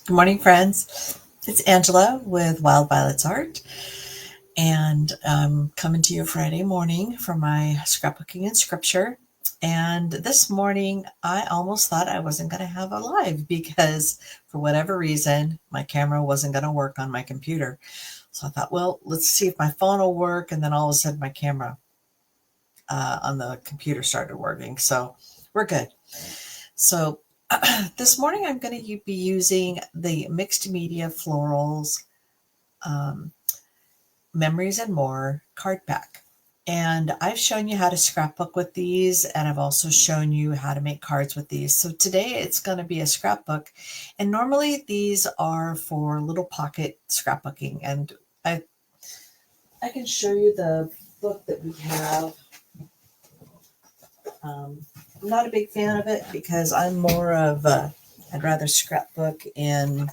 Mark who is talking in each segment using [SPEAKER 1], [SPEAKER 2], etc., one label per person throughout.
[SPEAKER 1] Good morning, friends. It's Angela with Wild Violets Art, and I'm coming to you Friday morning for my scrapbooking and scripture. And this morning, I almost thought I wasn't going to have a live because, for whatever reason, my camera wasn't going to work on my computer. So I thought, well, let's see if my phone will work. And then all of a sudden, my camera on the computer started working. So we're good. So this morning I'm going to be using the Mixed Media Florals um, Memories and More card pack. And I've shown you how to scrapbook with these, and I've also shown you how to make cards with these. So today it's going to be a scrapbook. And normally these are for little pocket scrapbooking. And I, I can show you the book that we have. I'm not a big fan of it because I'm more of I'd rather scrapbook in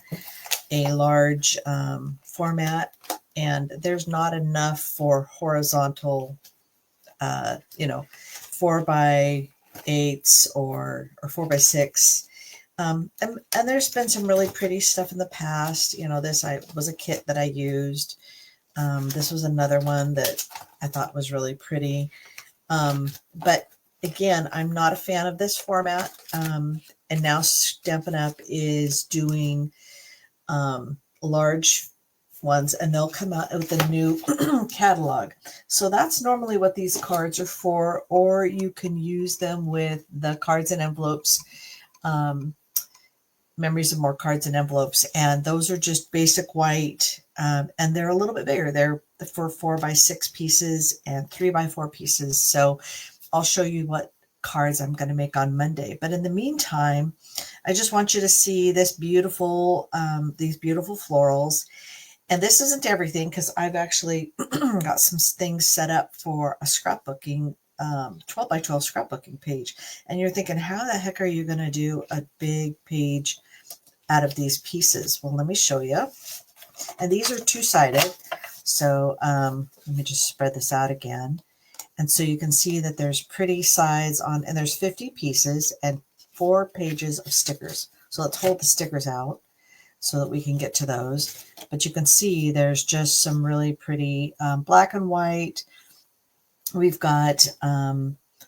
[SPEAKER 1] a large format, and there's not enough for horizontal, 4x8s or 4x6. And there's been some really pretty stuff in the past. This was a kit that I used. This was another one that I thought was really pretty. But again, I'm not a fan of this format. And now Stampin' Up! Is doing large ones, and they'll come out with a new catalog. So that's normally what these cards are for, or you can use them with the cards and envelopes, Memories of More cards and envelopes, and those are just basic white, and they're a little bit bigger. They're for 4x6 pieces and 3x4 pieces. So I'll show you what cards I'm going to make on Monday. But in the meantime, I just want you to see this beautiful, these beautiful florals. And this isn't everything, because I've actually got some things set up for a scrapbooking, 12 by 12 scrapbooking page. And you're thinking, how the heck are you going to do a big page out of these pieces? Well, let me show you. And these are two-sided. So let me just spread this out again. And so you can see that there's pretty sides on, and there's 50 pieces and 4 pages of stickers. So let's hold the stickers out so that we can get to those. But you can see there's just some really pretty black and white. We've got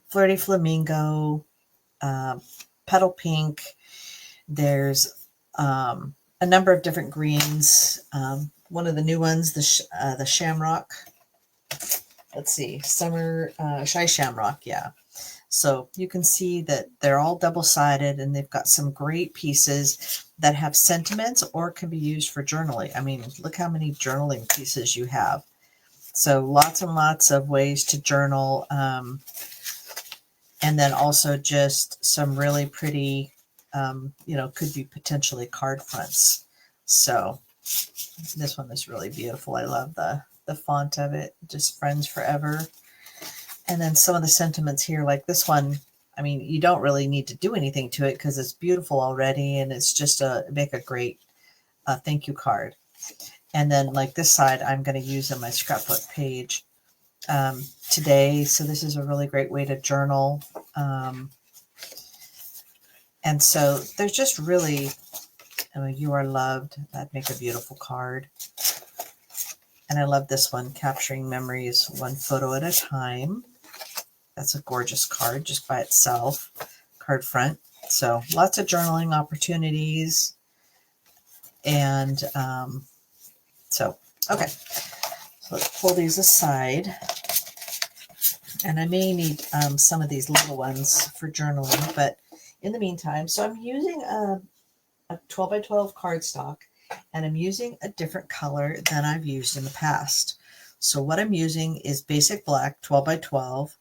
[SPEAKER 1] Flirty Flamingo, Petal Pink. There's a number of different greens. One of the new ones, the Shamrock. Let's see, Summer Shy Shamrock, yeah. So you can see that they're all double-sided, and they've got some great pieces that have sentiments or can be used for journaling. I mean, look how many journaling pieces you have. So lots and lots of ways to journal. And then also just some really pretty, could be potentially card fronts. So this one is really beautiful. I love the font of it, just Friends Forever. And then some of the sentiments here, like this one, I mean, you don't really need to do anything to it because it's beautiful already, and it's just make a great thank you card. And then like this side, I'm going to use on my scrapbook page today. So this is a really great way to journal. And so there's just really, you are loved. That'd make a beautiful card. And I love this one, Capturing Memories One Photo at a Time. That's a gorgeous card just by itself, card front. So lots of journaling opportunities. And okay, so let's pull these aside. And I may need some of these little ones for journaling, but in the meantime, so I'm using a 12 by 12 cardstock, and I'm using a different color than I've used in the past. So what I'm using is basic black 12 by 12.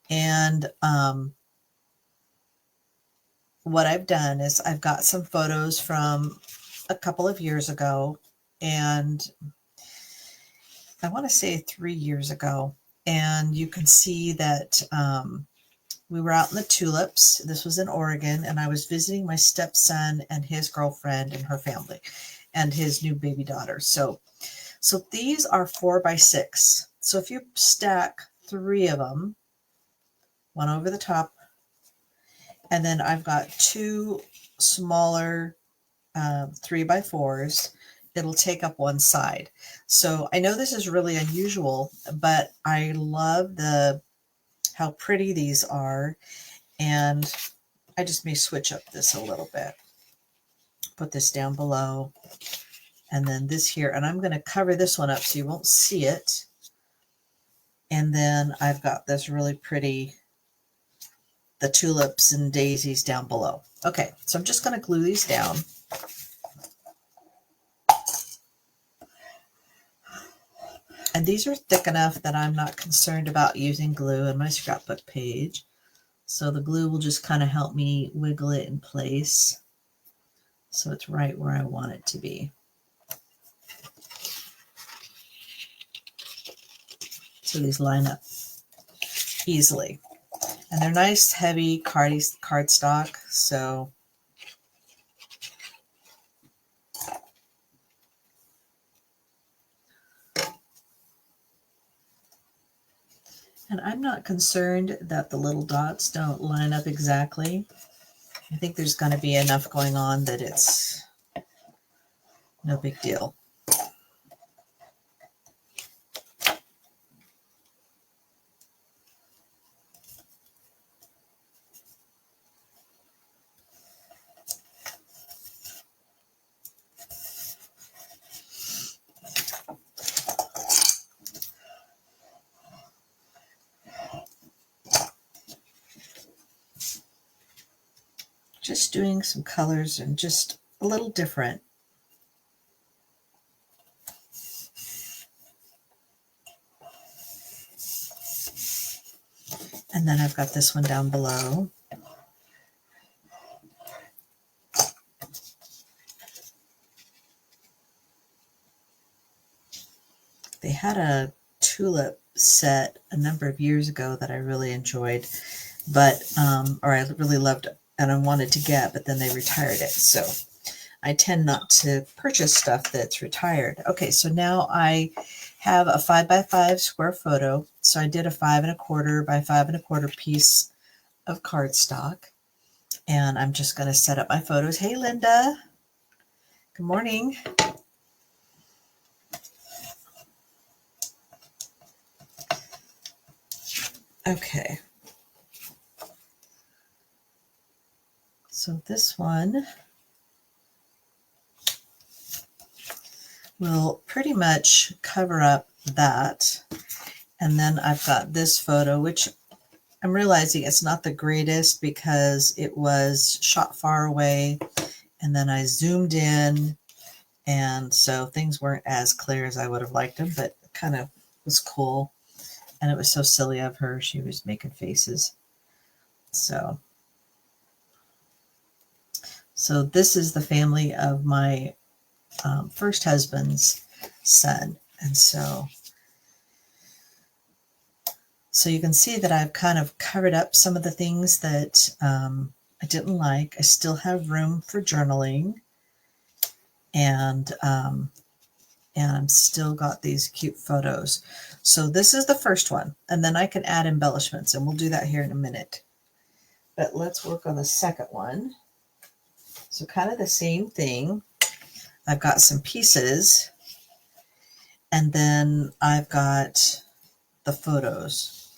[SPEAKER 1] And what I've done is I've got some photos from a couple of years ago, and I want to say 3 years ago. And you can see that we were out in the tulips. This was in Oregon, and I was visiting my stepson and his girlfriend and her family and his new baby daughter. So these are 4 by 6. So if you stack 3 of them, one over the top, and then I've got 2 smaller 3x4s, it'll take up one side. So I know this is really unusual, but I love how pretty these are. And I just may switch up this a little bit. Put this down below. And then this here, and I'm going to cover this one up so you won't see it. And then I've got this really pretty, the tulips and daisies down below. Okay, so I'm just going to glue these down. And these are thick enough that I'm not concerned about using glue in my scrapbook page. So the glue will just kind of help me wiggle it in place so it's right where I want it to be. So these line up easily. And they're nice, heavy cardstock, so and I'm not concerned that the little dots don't line up exactly. I think there's going to be enough going on that it's no big deal. Just doing some colors and just a little different. And then I've got this one down below. They had a tulip set a number of years ago that I really enjoyed, but or I really loved and I wanted to get, but then they retired it. So I tend not to purchase stuff that's retired. Okay, so now I have a 5x5 square photo. So I did a 5 1/4 by 5 1/4 piece of cardstock. And I'm just going to set up my photos. Hey, Linda. Good morning. Okay. So this one will pretty much cover up that. And then I've got this photo, which I'm realizing it's not the greatest because it was shot far away and then I zoomed in, and so things weren't as clear as I would have liked them, but it kind of was cool. And it was so silly of her. She was making faces. So this is the family of my first husband's son. And so you can see that I've kind of covered up some of the things that I didn't like. I still have room for journaling, and I'm still got these cute photos. So this is the first one, and then I can add embellishments, and we'll do that here in a minute. But let's work on the second one. So kind of the same thing. I've got some pieces, and then I've got the photos.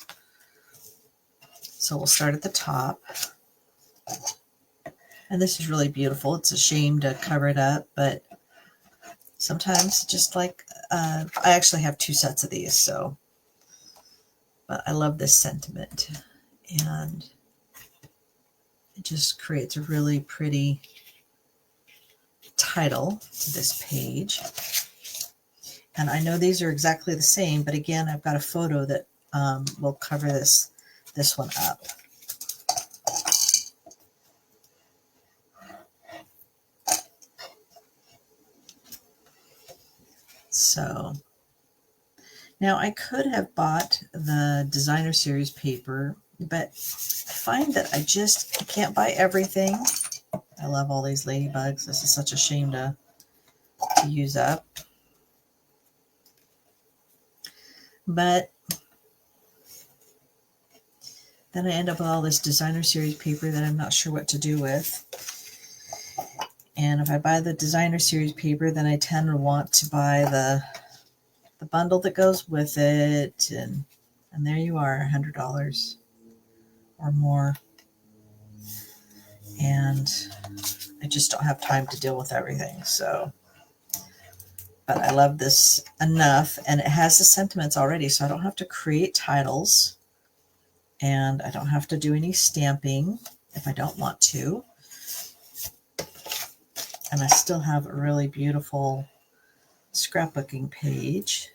[SPEAKER 1] So we'll start at the top. And this is really beautiful. It's a shame to cover it up, but sometimes just like, I actually have 2 sets of these, so, but I love this sentiment. And it just creates a really pretty title to this page. And I know these are exactly the same, but again, I've got a photo that will cover this one up. So now I could have bought the designer series paper, but I find that I can't buy everything. I love all these ladybugs. This is such a shame to use up. But then I end up with all this designer series paper that I'm not sure what to do with. And if I buy the designer series paper, then I tend to want to buy the bundle that goes with it. And there you are, $100 or more. And I just don't have time to deal with everything. So, but I love this enough, and it has the sentiments already, so I don't have to create titles, and I don't have to do any stamping if I don't want to. And I still have a really beautiful scrapbooking page.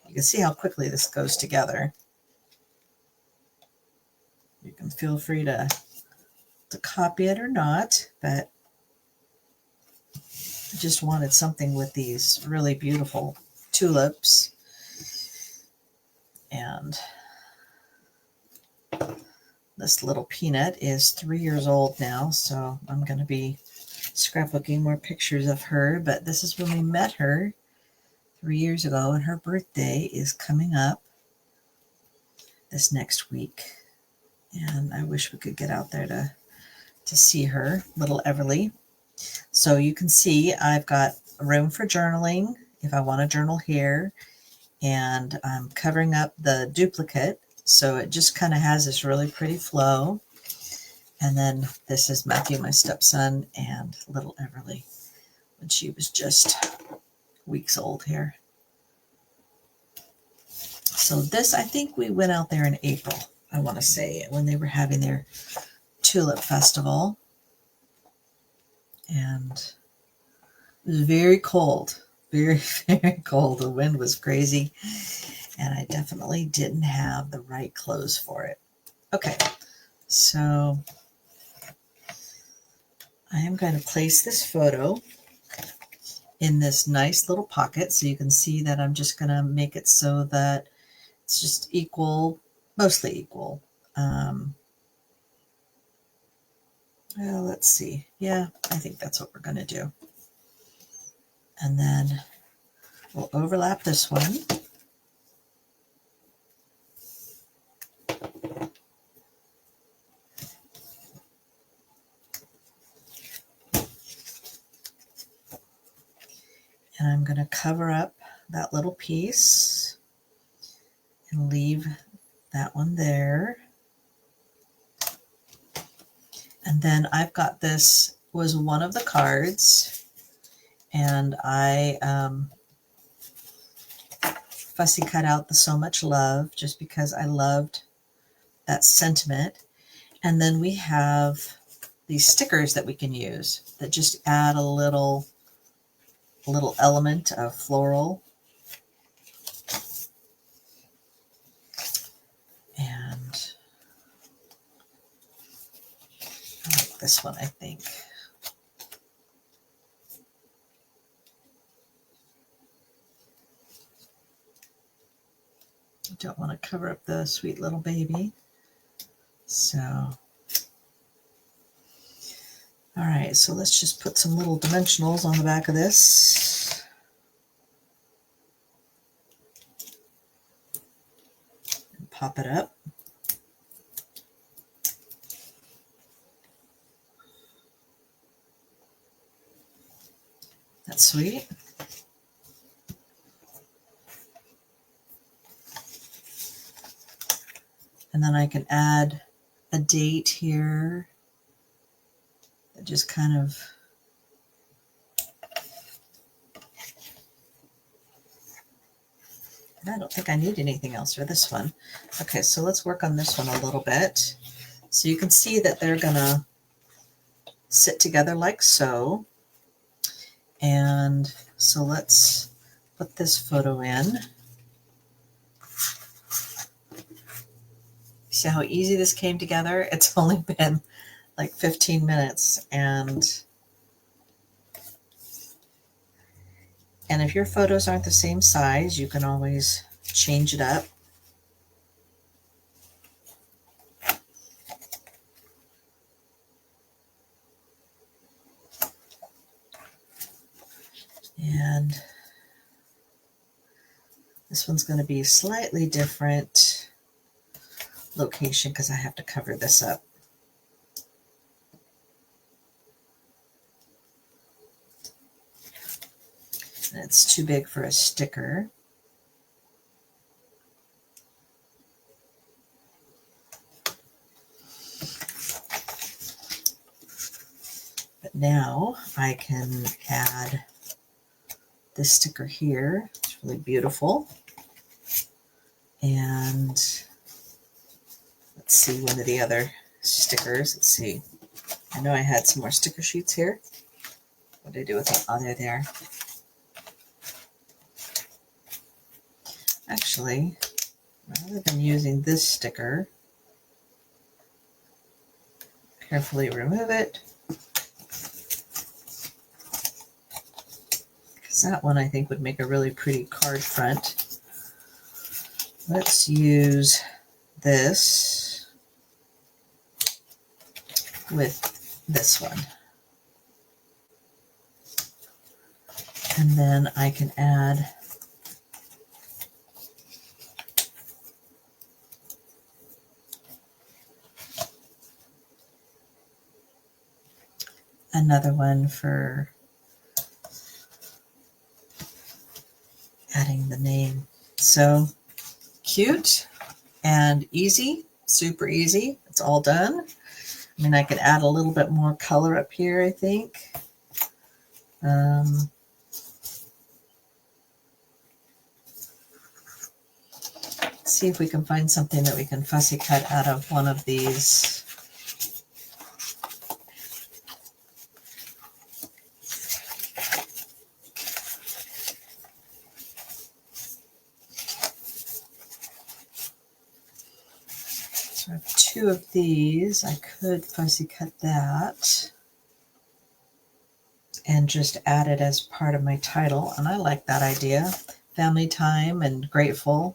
[SPEAKER 1] You can see how quickly this goes together. You can feel free to copy it or not, but I just wanted something with these really beautiful tulips. And this little peanut is 3 years old now, so I'm going to be scrapbooking more pictures of her. But this is when we met her 3 years ago, and her birthday is coming up this next week. And I wish we could get out there to see her, little Everly. So you can see I've got room for journaling if I want to journal here. And I'm covering up the duplicate, so it just kind of has this really pretty flow. And then this is Matthew, my stepson, and little Everly when she was just weeks old here. So this, I think we went out there in April, I want to say, when they were having their tulip festival. And it was very cold, very, very cold. The wind was crazy, and I definitely didn't have the right clothes for it. Okay, so I am going to place this photo in this nice little pocket, so you can see that I'm just going to make it so that it's just equal, mostly equal. Well, let's see. Yeah, I think that's what we're going to do. And then we'll overlap this one. And I'm going to cover up that little piece and leave that one there. And then I've got, this was one of the cards, and I fussy cut out the So Much Love just because I loved that sentiment. And then we have these stickers that we can use that just add a little element of floral. And I like this one, I think. I don't want to cover up the sweet little baby. So, all right, so let's just put some little dimensionals on the back of this. And pop it up. That's sweet. And then I can add a date here. That just kind of, I don't think I need anything else for this one. Okay, so let's work on this one a little bit. So you can see that they're gonna sit together like so. And so let's put this photo in. See how easy this came together? It's only been like 15 minutes. And if your photos aren't the same size, you can always change it up. And this one's going to be a slightly different location because I have to cover this up. and it's too big for a sticker. But now I can add this sticker here. It's really beautiful. And let's see one of the other stickers. Let's see. I know I had some more sticker sheets here. What did I do with them? Oh, they're there. Actually, rather than using this sticker, carefully remove it. Because that one I think would make a really pretty card front. Let's use this with this one. And then I can add another one for adding the name. So cute and easy, super easy. It's all done. I mean, I could add a little bit more color up here, I think. See if we can find something that we can fussy cut out of one of these. So I have two of these. I could fussy cut that and just add it as part of my title. And I like that idea. Family time and grateful.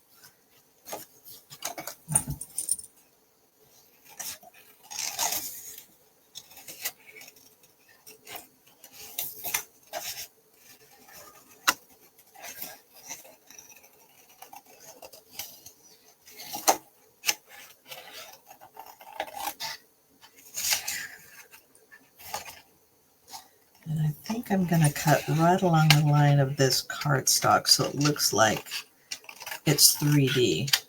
[SPEAKER 1] And I think I'm going to cut right along the line of this cardstock so it looks like it's 3D.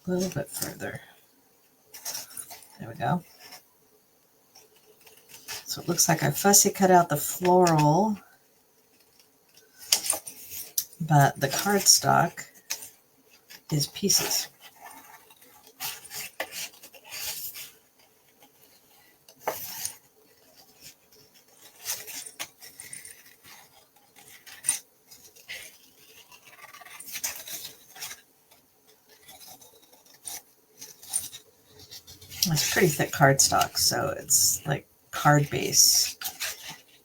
[SPEAKER 1] A little bit further. There we go. So it looks like I fussy cut out the floral, but the cardstock is pieces. It's pretty thick cardstock, so it's like card base.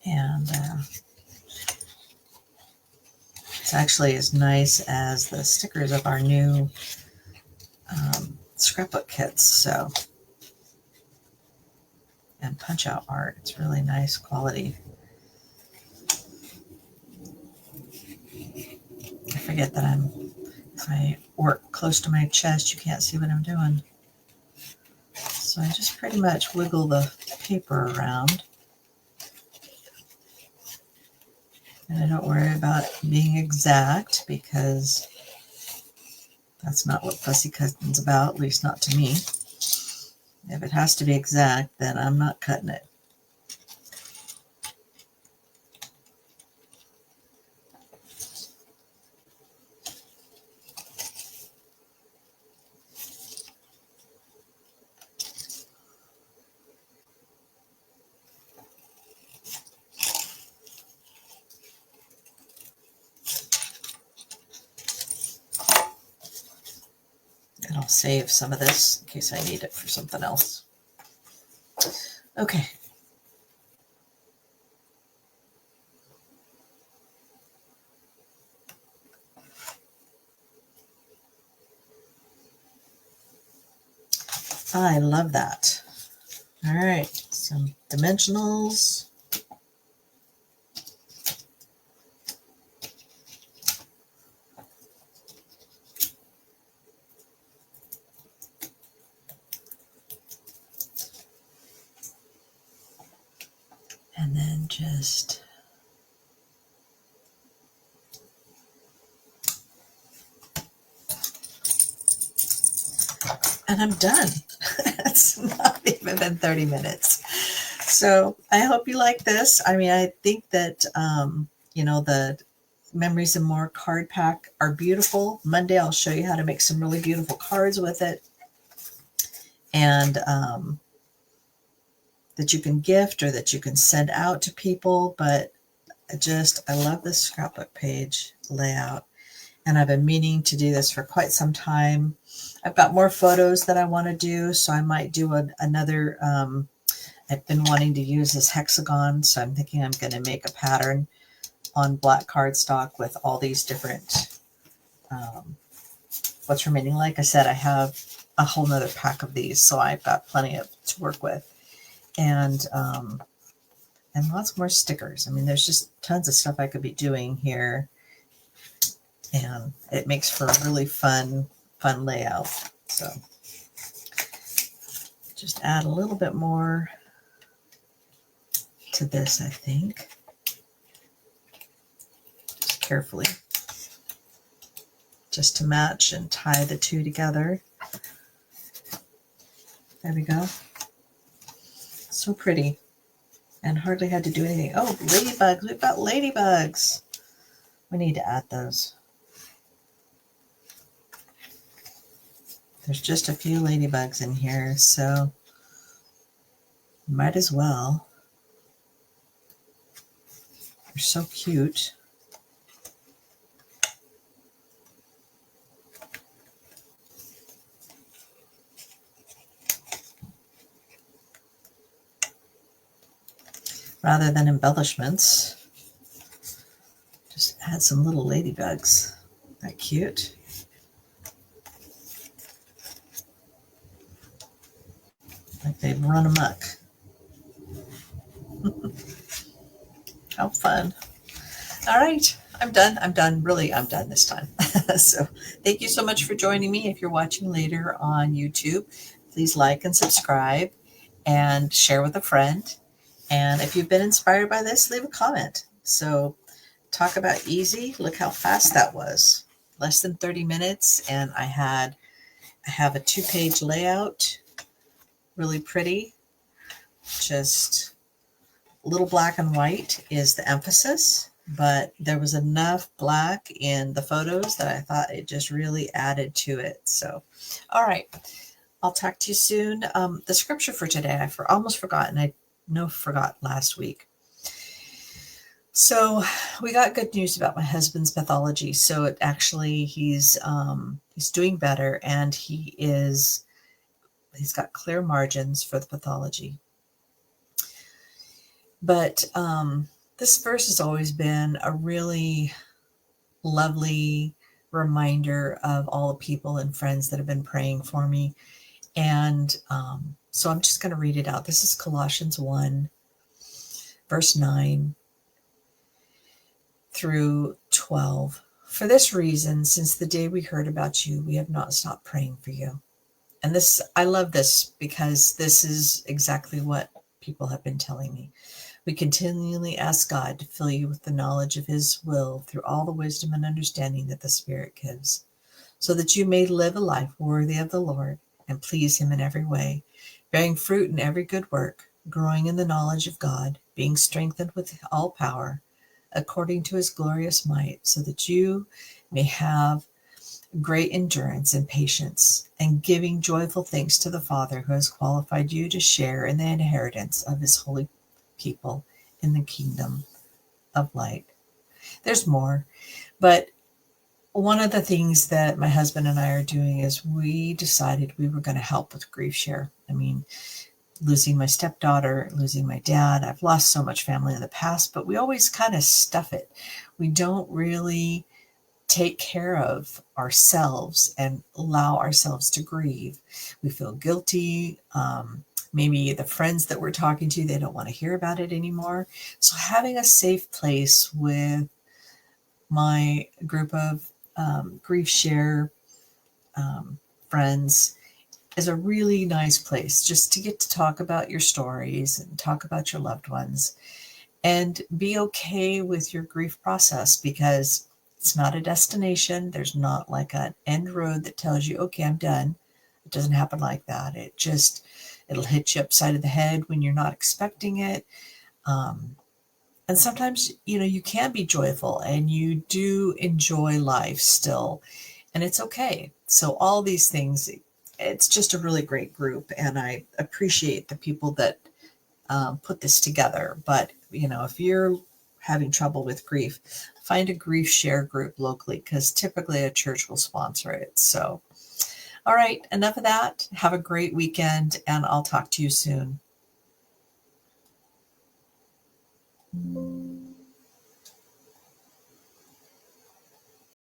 [SPEAKER 1] And it's actually as nice as the stickers of our new scrapbook kits. So, and punch out art. It's really nice quality. I forget that if I work close to my chest, you can't see what I'm doing. So I just pretty much wiggle the paper around. And I don't worry about it being exact because that's not what fussy cutting's about, at least not to me. If it has to be exact, then I'm not cutting it. And I'll save some of this in case I need it for something else. Okay. I love that. All right, some dimensionals. And then just and I'm done. It's not even been 30 minutes. So I hope you like this. I mean, I think that, the Memories and More card pack are beautiful. Monday, I'll show you how to make some really beautiful cards with it. And that you can gift or that you can send out to people. But I love this scrapbook page layout. And I've been meaning to do this for quite some time. I've got more photos that I want to do, so I might do another. I've been wanting to use this hexagon, so I'm thinking I'm going to make a pattern on black cardstock with all these different what's remaining. Like I said, I have a whole nother pack of these, so I've got plenty to work with, and lots more stickers. I mean, there's just tons of stuff I could be doing here, and it makes for a really fun layout. So just add a little bit more to this, I think. Just carefully, just to match and tie the two together. There we go. So pretty. And hardly had to do anything. Oh, ladybugs. We've got ladybugs. We need to add those. There's just a few ladybugs in here, so might as well. They're so cute. Rather than embellishments, just add some little ladybugs. Isn't that cute? Like they've run amok. How fun. All right, I'm done. I'm done. Really, I'm done this time. So thank you so much for joining me. If you're watching later on YouTube, please like and subscribe and share with a friend. And if you've been inspired by this, leave a comment. So talk about easy. Look how fast that was. Less than 30 minutes. And I have a 2-page layout. Really pretty. Just a little black and white is the emphasis. But there was enough black in the photos that I thought it just really added to it. So, all right. I'll talk to you soon. The scripture for today, I almost forgot, and I forgot last week. So we got good news about my husband's pathology. So it actually, he's doing better, and he's got clear margins for the pathology. But this verse has always been a really lovely reminder of all the people and friends that have been praying for me. And so I'm just going to read it out. This is Colossians 1, verse 9 through 12. For this reason, since the day we heard about you, we have not stopped praying for you. And this, I love this because this is exactly what people have been telling me. We continually ask God to fill you with the knowledge of his will through all the wisdom and understanding that the Spirit gives, so that you may live a life worthy of the Lord and please him in every way, bearing fruit in every good work, growing in the knowledge of God, being strengthened with all power, according to his glorious might, so that you may have great endurance and patience, and giving joyful thanks to the Father who has qualified you to share in the inheritance of his holy people in the kingdom of light. There's more, but one of the things that my husband and I are doing is we decided we were going to help with grief share. I mean, losing my stepdaughter, losing my dad. I've lost so much family in the past, but we always kind of stuff it. We don't really take care of ourselves and allow ourselves to grieve. We feel guilty. Maybe the friends that we're talking to, they don't want to hear about it anymore. So having a safe place with my group of grief share friends is a really nice place just to get to talk about your stories and talk about your loved ones and be okay with your grief process, because it's not a destination. There's not like an end road that tells you, okay, I'm done. It doesn't happen like that. It'll hit you upside of the head when you're not expecting it. And sometimes, you can be joyful and you do enjoy life still, and it's okay. So all these things, it's just a really great group, and I appreciate the people that put this together. But, if you're having trouble with grief, find a grief share group locally, because typically a church will sponsor it. So, all right, enough of that. Have a great weekend, and I'll talk to you soon.